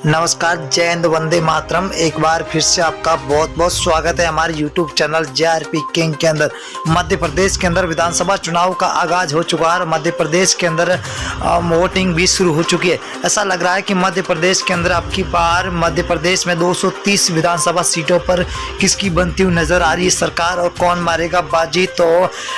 नमस्कार, जय हिंद, वंदे मातरम। एक बार फिर से आपका बहुत बहुत स्वागत है हमारे YouTube चैनल JRP किंग के अंदर। मध्य प्रदेश के अंदर विधानसभा चुनाव का आगाज हो चुका है और मध्य प्रदेश के अंदर वोटिंग भी शुरू हो चुकी है। ऐसा लग रहा है कि मध्य प्रदेश के अंदर आपकी बार मध्य प्रदेश में 230 विधानसभा सीटों पर किसकी बनती हुई नजर आ रही है सरकार और कौन मारेगा बाजी। तो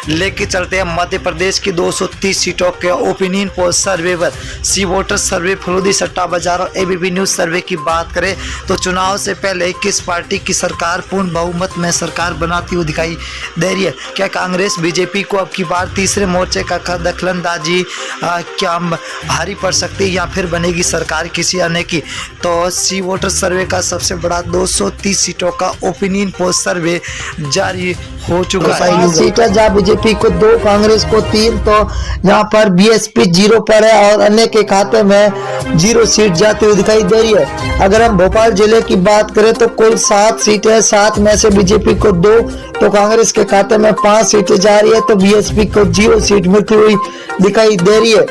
लेके चलते हैं मध्य प्रदेश की 230 सीटों के ओपिनियन पोल सर्वे पर। सी वोटर सर्वे, फलूदी सट्टा बाजार और ABP न्यूज सर्वे की बात करें तो चुनाव से पहले किस पार्टी की सरकार पूर्ण बहुमत में सरकार बनाती हुई दिखाई दे रही है? क्या कांग्रेस बीजेपी को अब की बार तीसरे मोर्चे का दखलंदाजी क्या भारी पड़ सकती है या फिर बनेगी सरकार किसी अन्य की? तो सी वोटर सर्वे का सबसे बड़ा 230 सीटों का ओपिनियन पोल सर्वे जारी हो चुका है। सीटें जहाँ बीजेपी को 2, कांग्रेस को 3, तो यहाँ पर BSP 0 पर है और अन्य के खाते में 0 सीट जाती हुई दिखाई दे रही है। अगर हम भोपाल जिले की बात करें तो कुल 7 सीटें, 7 में से बीजेपी को 2, तो कांग्रेस के खाते में 5 सीटें जा रही है, तो BSP को 0 सीट मिलती हुई दिखाई दे रही है।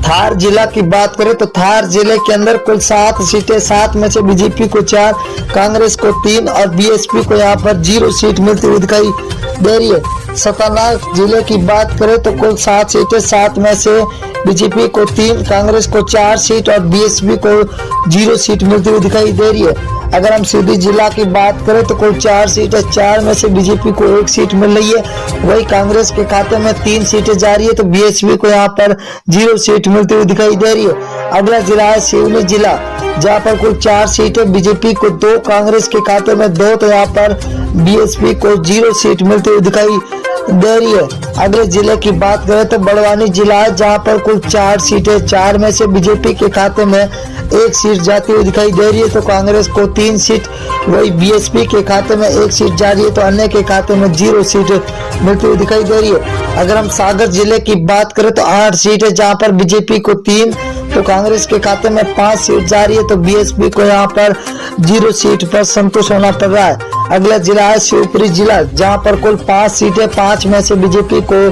धार जिला की बात करें तो धार जिले के अंदर कुल 7 सीटें, 7 में से बीजेपी को 4, कांग्रेस को 3 और BSP को यहाँ पर 0 सीट मिलती हुई दिखाई दे रही है। सताना जिले की बात करें तो कुल 7 सीटें, 7 में से बीजेपी को 3, कांग्रेस को 4 सीट और BSP को 0 सीट मिलती हुई दिखाई दे रही है। अगर हम सीधी जिला की बात करें तो कुल 4 सीटें, 4 में से बीजेपी को 1 सीट मिल रही है, वही कांग्रेस के खाते में 3 सीटें जा रही है, तो BSP को यहाँ पर 0 सीट मिलती हुई दिखाई दे रही है। अगला जिला है सिवनी जिला, जहाँ पर कुल 4 सीटें, बीजेपी को 2, कांग्रेस के खाते में 2, तो यहाँ पर BSP को 0 सीट मिलती हुई दिखाई दे रही है। अगले जिले की बात करें तो बड़वानी जिला है, जहाँ पर कुल 4 सीटें, 4 में से बीजेपी के खाते में 1 सीट जाती हुई दिखाई दे रही है, तो कांग्रेस को 3 सीट, वही BSP के खाते में 1 सीट जा रही है, तो अन्य के खाते में 0 सीट मिलती हुई दिखाई दे रही है। अगर हम सागर जिले की बात करें तो 8 सीटें, जहाँ पर बीजेपी को 3, तो कांग्रेस के खाते में 5 सीट जा रही है, तो BSP को यहाँ पर 0 सीट पर संतोष होना पड़ रहा है। अगला जिला है शिवपुरी जिला, जहाँ पर कुल 5 सीटें, 5 में से बीजेपी को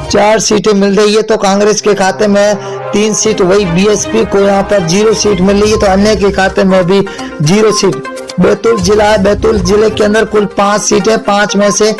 4 सीटें मिल रही है, तो कांग्रेस के खाते में 3 सीट, वही BSP को यहाँ पर 0 सीट मिल रही है, तो अन्य के खाते में भी 0 सीट। बैतूल जिला है, बैतूल जिले के अंदर कुल 5 सीटें, 5 में से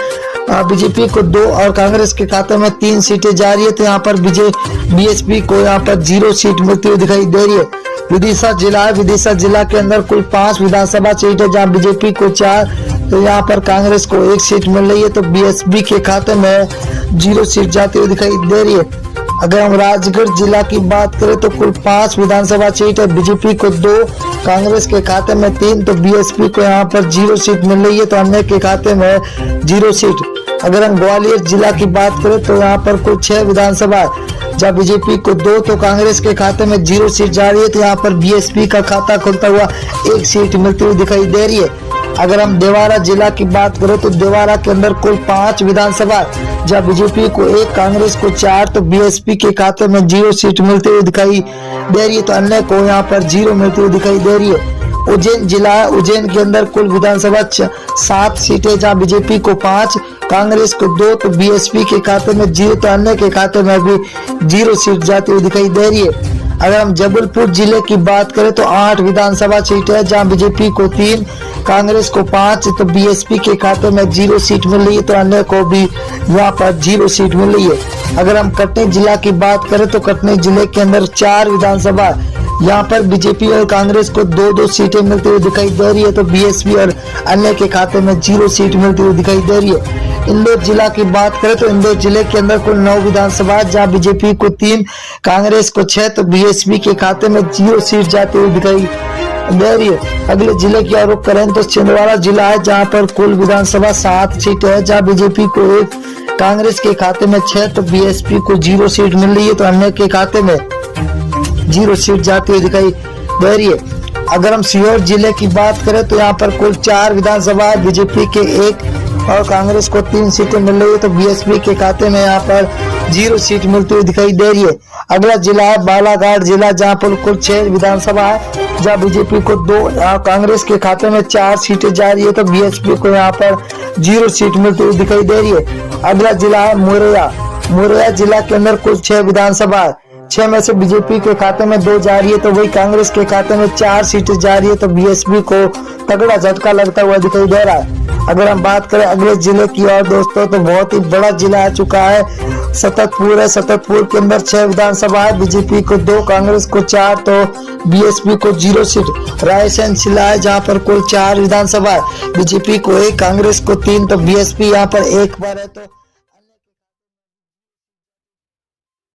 बीजेपी को 2 और कांग्रेस के खाते में 3 सीटें जा रही है, तो यहाँ पर BSP को यहाँ पर 0 सीट मिलती हुई दिखाई दे रही है। विदिशा जिला है, विदिशा जिला के अंदर कुल 5 विधानसभा सीटें, जहाँ बीजेपी को 4, तो यहाँ पर कांग्रेस को 1 सीट मिल रही है, तो BSP के खाते में 0 सीट जाती हुई दिखाई दे रही है। अगर हम राजगढ़ जिला की बात करें तो कुल 5 विधानसभा सीट है, बीजेपी को 2, कांग्रेस के खाते में 3, तो BSP को यहाँ पर 0 सीट मिल रही है, तो अन्य के खाते में 0 सीट। अगर हम ग्वालियर जिला की बात करें तो यहाँ पर कुल 6 विधानसभा, जहाँ बीजेपी को 2, तो कांग्रेस के खाते में 0 सीट जा रही है, तो यहाँ पर BSP का खाता खुलता हुआ 1 सीट मिलती हुई दिखाई दे रही है। अगर हम देवारा जिला की बात करें तो देवारा के अंदर कुल 5 विधानसभा, जहाँ बीजेपी को 1, कांग्रेस को 4, तो BSP के खाते में 0 सीट मिलती हुई दिखाई दे रही है, तो अन्य को यहाँ पर 0 मिलती हुई दिखाई दे रही है। उज्जैन जिला है, उज्जैन के अंदर कुल विधानसभा 7 सीटें, जहाँ बीजेपी को 5, कांग्रेस को 2, तो BSP के खाते में 0, तो अन्य के खाते में भी 0 सीट जाती हुई दिखाई दे रही है। अगर हम जबलपुर जिले की बात करें तो 8 विधानसभा सीटें हैं, जहाँ बीजेपी को 3, कांग्रेस को 5, तो BSP के खाते में 0 सीट मिल रही है, तो अन्य को भी यहाँ पर 0 सीट मिल रही है। अगर हम कटनी जिला की बात करें तो कटनी जिले के अंदर 4 विधानसभा, यहाँ पर बीजेपी और कांग्रेस को 2-2 सीटें मिलती हुई दिखाई दे रही है, तो BSP और अन्य के खाते में 0 सीट मिलती हुई दिखाई दे रही है। इंदौर जिला की बात करें तो इंदौर जिले के अंदर कुल 9 विधानसभा, जहाँ बीजेपी को 3, कांग्रेस को 6, तो BSP के खाते में 0 सीट जाती हुई दिखाई दे रही है। अगले जिले की रुख करें तो छिंदवाड़ा जिला है, जहाँ पर कुल विधानसभा 7 सीटें है, जहाँ बीजेपी को 1, कांग्रेस के खाते में 6, तो BSP को 0 सीट मिल रही है, तो अन्य के खाते में 0 सीट जाती हुई दिखाई दे रही है। अगर हम सीहोर जिले की बात करें तो यहाँ पर कुल 4 विधानसभा, बीजेपी के 1 और कांग्रेस को 3 सीटें मिल रही है, तो BSP के खाते में यहाँ पर 0 सीट मिलती हुई दिखाई दे रही है। अगला जिला है बालाघाट जिला, जहाँ पर कुल 6 विधानसभा है, जहाँ बीजेपी को 2, कांग्रेस के खाते में 4 सीटें जा रही है, तो BSP को यहाँ पर 0 सीट मिलती हुई दिखाई दे रही है। अगला जिला है मुरैया, मुरैया जिला के अंदर कुल 6 विधानसभा है, 6 में से बीजेपी के खाते में 2 जा रही है, तो वही कांग्रेस के खाते में 4 सीटें जा रही है। तो बीएसपी को तगड़ा झटका लगता हुआ दिखाई दे रहा है। अगर हम बात करें अगले जिले की और दोस्तों, तो बहुत ही बड़ा जिला आ चुका है, सततपुर है। सततपुर के अंदर 6 विधानसभा है, बीजेपी को 2, कांग्रेस को 4, तो बीएसपी को 0 सीट। रायसेन जिला है जहां पर कुल 4 विधानसभा है, बीजेपी को 1, कांग्रेस को 3, तो बीएसपी यहाँ पर 1 पर है। तो